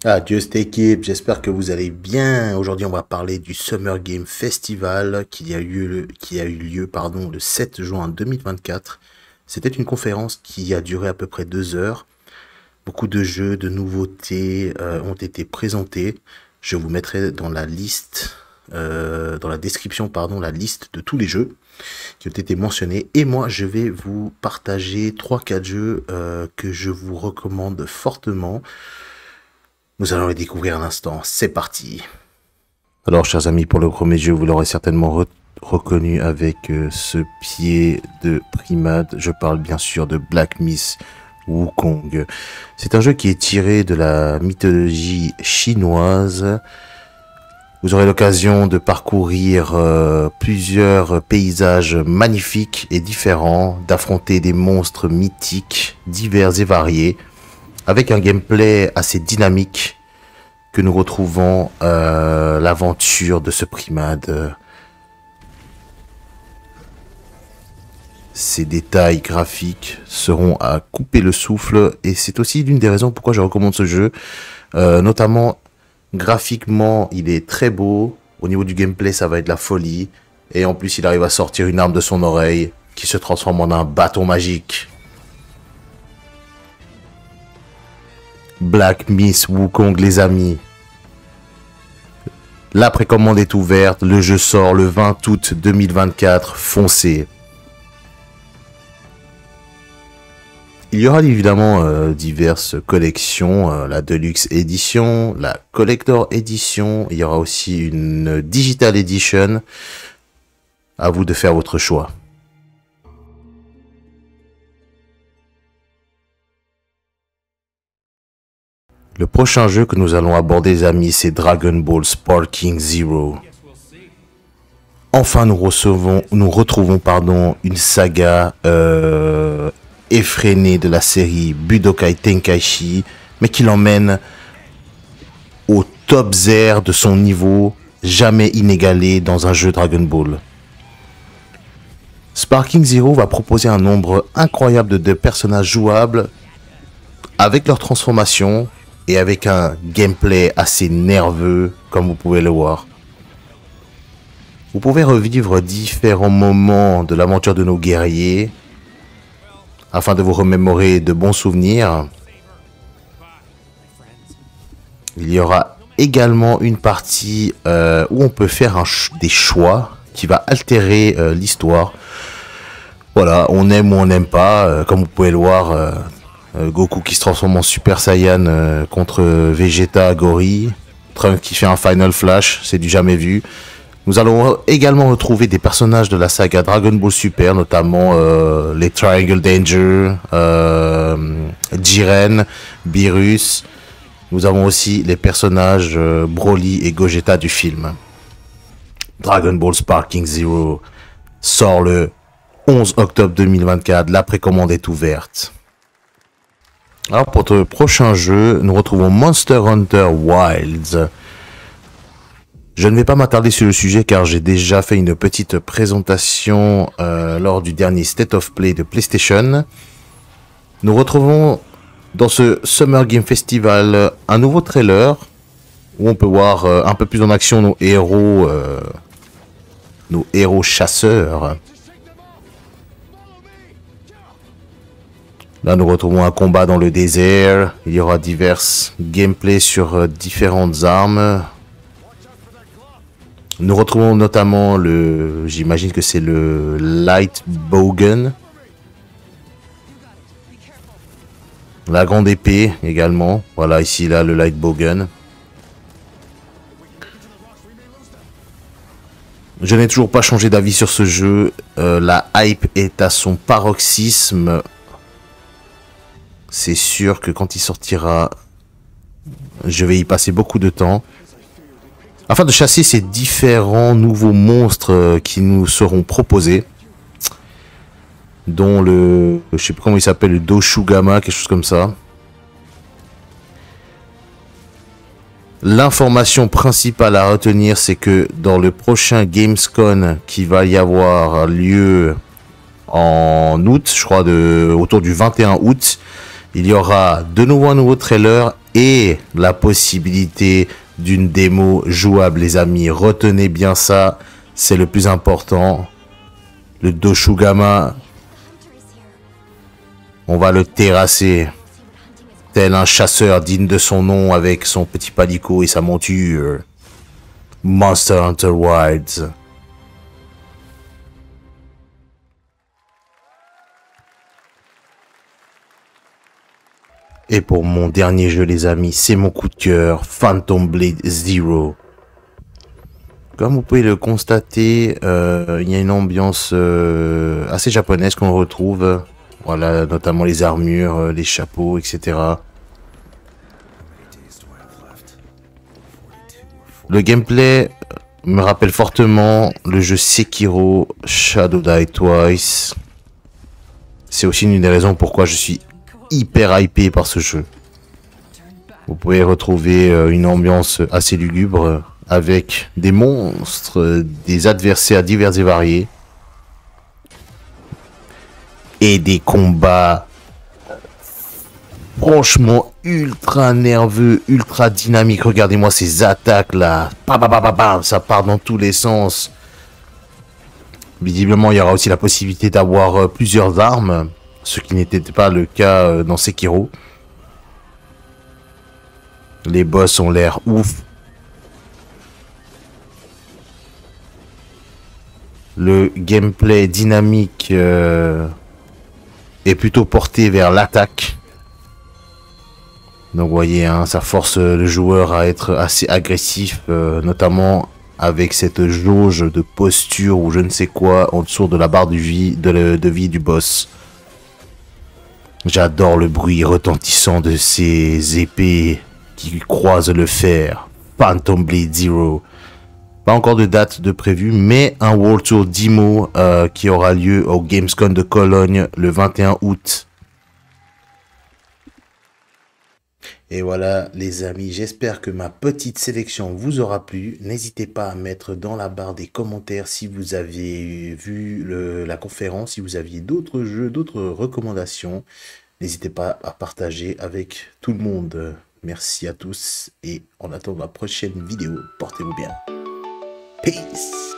Adieu cette équipe, j'espère que vous allez bien. Aujourd'hui, on va parler du Summer Game Festival qui a eu lieu le 7 juin 2024. C'était une conférence qui a duré à peu près 2 heures. Beaucoup de jeux, de nouveautés ont été présentés. Je vous mettrai dans la liste, dans la description, la liste de tous les jeux qui ont été mentionnés. Et moi, je vais vous partager 3-4 jeux que je vous recommande fortement. Nous allons les découvrir un instant. C'est parti. Alors, chers amis, pour le premier jeu, vous l'aurez certainement reconnu avec ce pied de primate. Je parle bien sûr de Black Myth Wukong. C'est un jeu qui est tiré de la mythologie chinoise. Vous aurez l'occasion de parcourir plusieurs paysages magnifiques et différents, d'affronter des monstres mythiques, divers et variés, avec un gameplay assez dynamique que nous retrouvons l'aventure de ce primate. Ces détails graphiques seront à couper le souffle et c'est aussi l'une des raisons pourquoi je recommande ce jeu. Notamment graphiquement, il est très beau. Au niveau du gameplay, ça va être la folie. Et en plus, il arrive à sortir une arme de son oreille qui se transforme en un bâton magique. Black Myth Wukong, les amis. La précommande est ouverte. Le jeu sort le 20 août 2024. Foncez. Il y aura évidemment diverses collections. La Deluxe Edition, la Collector Edition. Il y aura aussi une Digital Edition. À vous de faire votre choix. Le prochain jeu que nous allons aborder, les amis, c'est Dragon Ball Sparking Zero. Enfin, nous retrouvons une saga effrénée de la série Budokai Tenkaichi, mais qui l'emmène au top 0 de son niveau, jamais inégalé dans un jeu Dragon Ball. Sparking Zero va proposer un nombre incroyable de personnages jouables avec leur transformation et avec un gameplay assez nerveux, comme vous pouvez le voir. Vous pouvez revivre différents moments de l'aventure de nos guerriers, afin de vous remémorer de bons souvenirs. Il y aura également une partie où on peut faire des choix qui va altérer l'histoire. Voilà, on aime ou on n'aime pas, comme vous pouvez le voir. Goku qui se transforme en Super Saiyan contre Vegeta Gory. Trunks qui fait un Final Flash, c'est du jamais vu. Nous allons également retrouver des personnages de la saga Dragon Ball Super, notamment les Triangle Danger, Jiren, Beerus. Nous avons aussi les personnages Broly et Gogeta du film. Dragon Ball Sparking Zero sort le 11 octobre 2024. La précommande est ouverte. Alors pour le prochain jeu, nous retrouvons Monster Hunter Wilds. Je ne vais pas m'attarder sur le sujet car j'ai déjà fait une petite présentation lors du dernier State of Play de PlayStation. Nous retrouvons dans ce Summer Game Festival un nouveau trailer où on peut voir un peu plus en action nos héros chasseurs. Là, nous retrouvons un combat dans le désert. Il y aura divers gameplays sur différentes armes. Nous retrouvons notamment j'imagine que c'est le Light Bowgun. La grande épée également. Voilà, ici, là, le Light Bowgun. Je n'ai toujours pas changé d'avis sur ce jeu. La hype est à son paroxysme. C'est sûr que quand il sortira, je vais y passer beaucoup de temps. Afin de chasser ces différents nouveaux monstres qui nous seront proposés. Dont je sais plus comment il s'appelle, le Doshugama, quelque chose comme ça. L'information principale à retenir, c'est que dans le prochain Gamescom qui va y avoir lieu en août, je crois autour du 21 août, il y aura de nouveau un nouveau trailer et la possibilité d'une démo jouable, les amis. Retenez bien ça, c'est le plus important. Le Doshugama, on va le terrasser. Tel un chasseur digne de son nom avec son petit palico et sa monture. Monster Hunter Wilds. Et pour mon dernier jeu, les amis, c'est mon coup de cœur, Phantom Blade Zero. Comme vous pouvez le constater, il y a une ambiance assez japonaise qu'on retrouve. Voilà, notamment les armures, les chapeaux, etc. Le gameplay me rappelle fortement le jeu Sekiro Shadow Die Twice. C'est aussi une des raisons pourquoi je suis hyper hypé par ce jeu. Vous pouvez retrouver une ambiance assez lugubre avec des monstres, des adversaires divers et variés et des combats franchement ultra nerveux, ultra dynamiques. Regardez-moi ces attaques là, ça part dans tous les sens. Visiblement, il y aura aussi la possibilité d'avoir plusieurs armes, ce qui n'était pas le cas dans Sekiro. Les boss ont l'air ouf. Le gameplay dynamique est plutôt porté vers l'attaque. Donc vous voyez, hein, ça force le joueur à être assez agressif, notamment avec cette jauge de posture ou je ne sais quoi en dessous de la barre de vie du boss. J'adore le bruit retentissant de ces épées qui croisent le fer. Phantom Blade Zero. Pas encore de date de prévu, mais un World Tour Demo qui aura lieu au Gamescom de Cologne le 21 août. Et voilà les amis, j'espère que ma petite sélection vous aura plu. N'hésitez pas à mettre dans la barre des commentaires si vous avez vu la conférence, si vous aviez d'autres jeux, d'autres recommandations. N'hésitez pas à partager avec tout le monde. Merci à tous et en attendant la prochaine vidéo, portez-vous bien. Peace.